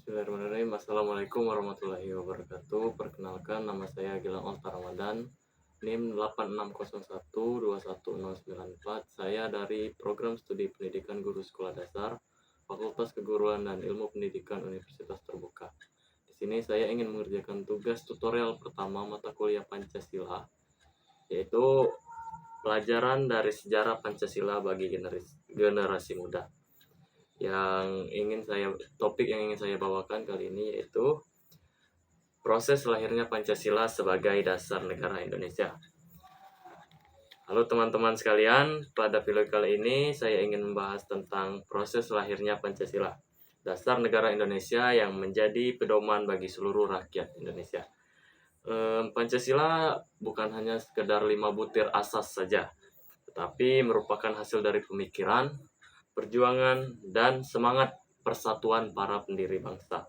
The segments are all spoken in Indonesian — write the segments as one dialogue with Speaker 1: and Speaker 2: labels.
Speaker 1: Bismillahirrahmanirrahim. Assalamualaikum warahmatullahi wabarakatuh. Perkenalkan, nama saya Gilang Olta Ramadan, NIM 8601211094. Saya dari Program Studi Pendidikan Guru Sekolah Dasar, Fakultas Keguruan dan Ilmu Pendidikan Universitas Terbuka. Di sini saya ingin mengerjakan tugas tutorial pertama mata kuliah Pancasila, yaitu pelajaran dari sejarah Pancasila bagi generasi muda. Topik yang ingin saya bawakan kali ini yaitu proses lahirnya Pancasila sebagai dasar negara Indonesia. Halo teman-teman sekalian, pada video kali ini saya ingin membahas tentang proses lahirnya Pancasila, dasar negara Indonesia yang menjadi pedoman bagi seluruh rakyat Indonesia. Pancasila bukan hanya sekedar 5 butir asas saja, tetapi merupakan hasil dari pemikiran, perjuangan, dan semangat persatuan para pendiri bangsa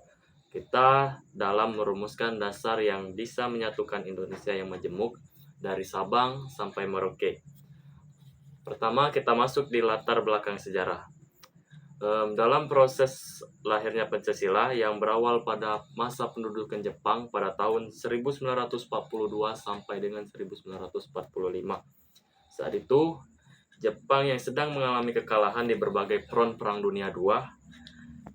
Speaker 1: kita dalam merumuskan dasar yang bisa menyatukan Indonesia yang majemuk dari Sabang sampai Merauke. Pertama, kita masuk di latar belakang sejarah. Dalam proses lahirnya Pancasila yang berawal pada masa pendudukan Jepang pada tahun 1942 sampai dengan 1945. Saat itu, Jepang yang sedang mengalami kekalahan di berbagai front Perang Dunia II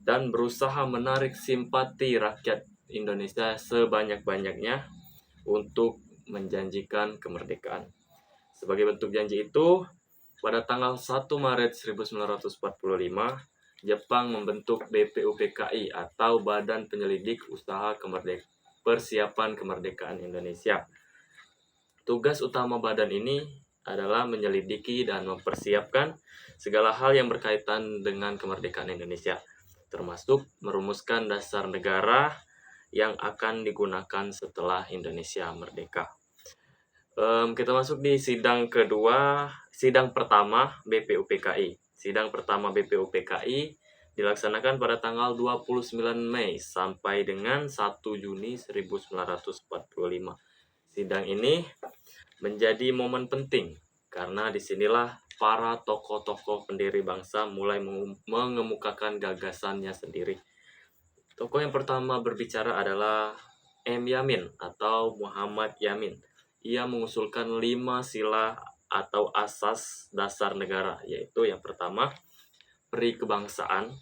Speaker 1: dan berusaha menarik simpati rakyat Indonesia sebanyak-banyaknya untuk menjanjikan kemerdekaan. Sebagai bentuk janji itu, pada tanggal 1 Maret 1945, Jepang membentuk BPUPKI atau Badan Penyelidik Usaha Persiapan Kemerdekaan Indonesia. Tugas utama badan ini adalah menyelidiki dan mempersiapkan segala hal yang berkaitan dengan kemerdekaan Indonesia, termasuk merumuskan dasar negara yang akan digunakan setelah Indonesia merdeka. Kita masuk di sidang pertama BPUPKI. Sidang pertama BPUPKI dilaksanakan pada tanggal 29 Mei sampai dengan 1 Juni 1945. Sidang ini menjadi momen penting karena disinilah para tokoh-tokoh pendiri bangsa mulai mengemukakan gagasannya sendiri. Tokoh yang pertama berbicara adalah M. Yamin atau Muhammad Yamin. Ia mengusulkan 5 sila atau asas dasar negara, yaitu yang pertama, peri kebangsaan,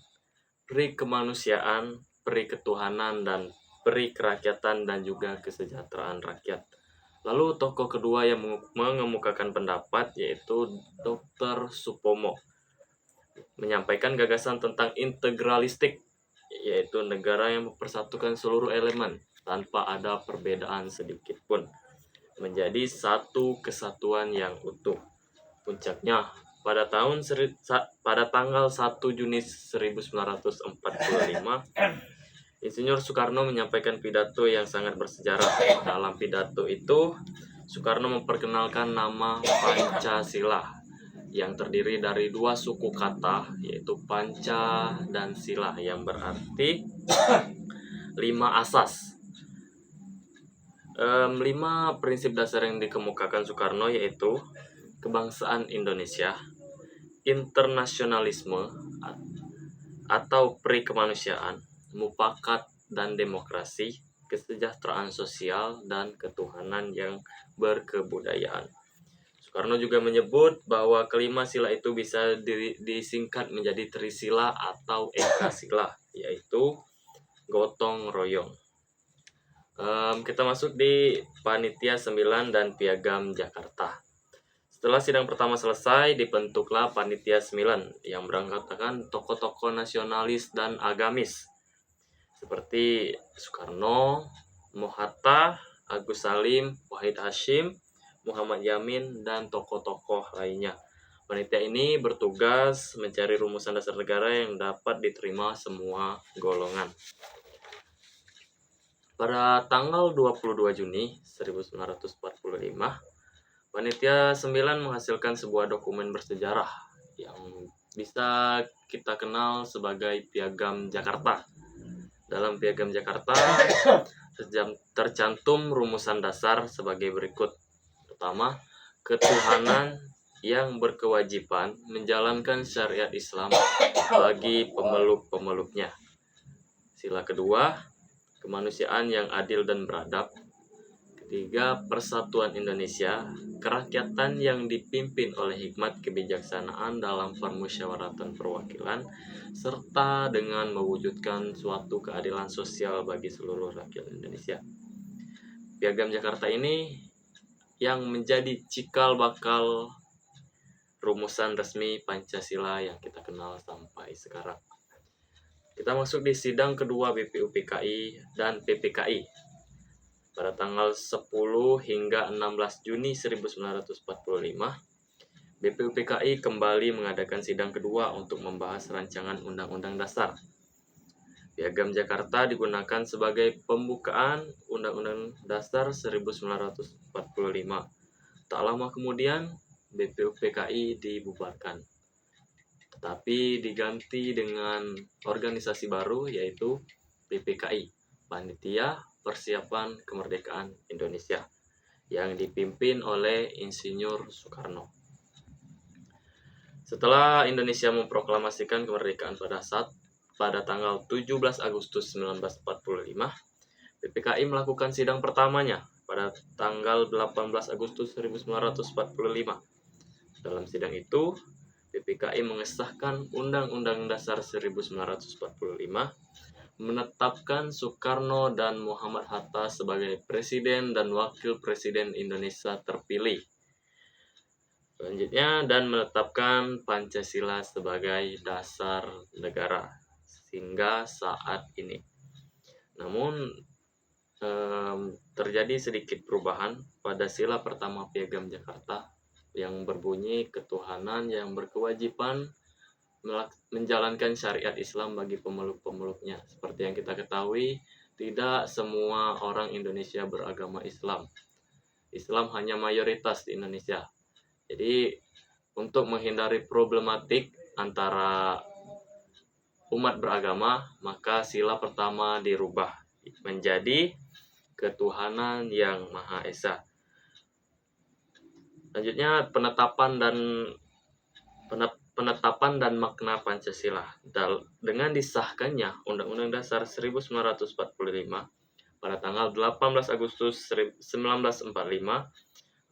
Speaker 1: peri kemanusiaan, peri ketuhanan, dan peri kerakyatan dan juga kesejahteraan rakyat. Lalu tokoh kedua yang mengemukakan pendapat yaitu Dr. Supomo menyampaikan gagasan tentang integralistik, yaitu negara yang mempersatukan seluruh elemen tanpa ada perbedaan sedikit pun menjadi satu kesatuan yang utuh. Puncaknya pada tanggal 1 Juni 1945, Insinyur Soekarno menyampaikan pidato yang sangat bersejarah. Dalam pidato itu, Soekarno memperkenalkan nama Pancasila yang terdiri dari 2 suku kata, yaitu panca dan sila, yang berarti 5 asas. 5 prinsip dasar yang dikemukakan Soekarno yaitu kebangsaan Indonesia, internasionalisme atau peri kemanusiaan, mufakat dan demokrasi, kesejahteraan sosial, dan ketuhanan yang berkebudayaan. Soekarno juga menyebut bahwa kelima sila itu bisa disingkat menjadi trisila atau ekasila, yaitu gotong royong. Kita masuk di Panitia 9 dan Piagam Jakarta. Setelah sidang pertama selesai, dibentuklah Panitia 9 yang beranggotakan tokoh-tokoh nasionalis dan agamis seperti Soekarno, Mohatta, Agus Salim, Wahid Hasyim, Muhammad Yamin, dan tokoh-tokoh lainnya. Panitia ini bertugas mencari rumusan dasar negara yang dapat diterima semua golongan. Pada tanggal 22 Juni 1945, Panitia 9 menghasilkan sebuah dokumen bersejarah yang bisa kita kenal sebagai Piagam Jakarta. Dalam Piagam Jakarta tercantum rumusan dasar sebagai berikut. Pertama, ketuhanan yang berkewajiban menjalankan syariat Islam bagi pemeluk-pemeluknya. Sila kedua, kemanusiaan yang adil dan beradab. Ketiga, persatuan Indonesia, kerakyatan yang dipimpin oleh hikmat kebijaksanaan dalam permusyawaratan perwakilan, serta dengan mewujudkan suatu keadilan sosial bagi seluruh rakyat Indonesia. Piagam Jakarta ini yang menjadi cikal bakal rumusan resmi Pancasila yang kita kenal sampai sekarang. Kita masuk di sidang kedua BPUPKI dan PPKI pada tanggal 10 hingga 16 Juni 1945. BPUPKI kembali mengadakan sidang kedua untuk membahas rancangan Undang-Undang Dasar. Piagam Jakarta digunakan sebagai pembukaan Undang-Undang Dasar 1945. Tak lama kemudian, BPUPKI dibubarkan, tetapi diganti dengan organisasi baru yaitu PPKI, Panitia Persiapan Kemerdekaan Indonesia, yang dipimpin oleh Insinyur Soekarno. Setelah Indonesia memproklamasikan kemerdekaan pada tanggal 17 Agustus 1945, PPKI melakukan sidang pertamanya pada tanggal 18 Agustus 1945. Dalam sidang itu, PPKI mengesahkan Undang-Undang Dasar 1945, menetapkan Soekarno dan Muhammad Hatta sebagai Presiden dan Wakil Presiden Indonesia terpilih. Selanjutnya, dan menetapkan Pancasila sebagai dasar negara hingga saat ini. Namun, terjadi sedikit perubahan pada sila pertama Piagam Jakarta yang berbunyi ketuhanan yang berkewajiban menjalankan syariat Islam bagi pemeluk-pemeluknya. Seperti yang kita ketahui, tidak semua orang Indonesia beragama Islam. Islam hanya mayoritas di Indonesia. Jadi, untuk menghindari problematik antara umat beragama, maka sila pertama dirubah menjadi ketuhanan yang Maha Esa. Selanjutnya, penetapan dan makna Pancasila. Dengan disahkannya Undang-Undang Dasar 1945 pada tanggal 18 Agustus 1945,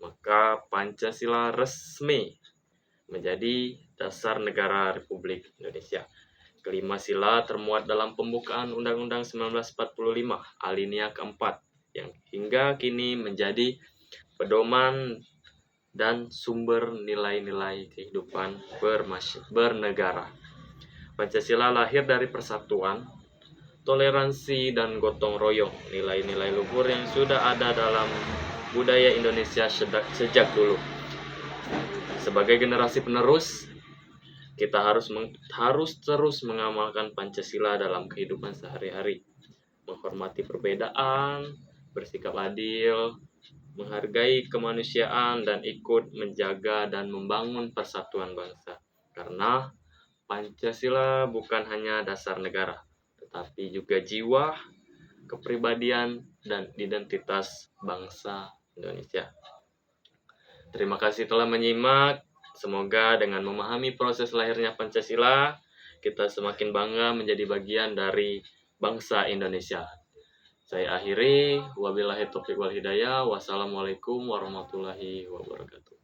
Speaker 1: maka Pancasila resmi menjadi dasar negara Republik Indonesia. Kelima sila termuat dalam pembukaan Undang-Undang 1945 alinea keempat yang hingga kini menjadi pedoman dan sumber nilai-nilai kehidupan bernegara. Pancasila lahir dari persatuan, toleransi, dan gotong royong, nilai-nilai luhur yang sudah ada dalam budaya Indonesia sejak dulu. Sebagai generasi penerus, kita harus terus mengamalkan Pancasila dalam kehidupan sehari-hari, menghormati perbedaan, bersikap adil, menghargai kemanusiaan, dan ikut menjaga dan membangun persatuan bangsa. Karena Pancasila bukan hanya dasar negara, tetapi juga jiwa, kepribadian, dan identitas bangsa Indonesia. Terima kasih telah menyimak. Semoga dengan memahami proses lahirnya Pancasila, kita semakin bangga menjadi bagian dari bangsa Indonesia. Saya akhiri, wabillahi taufiq wal hidayah. Wassalamualaikum warahmatullahi wabarakatuh.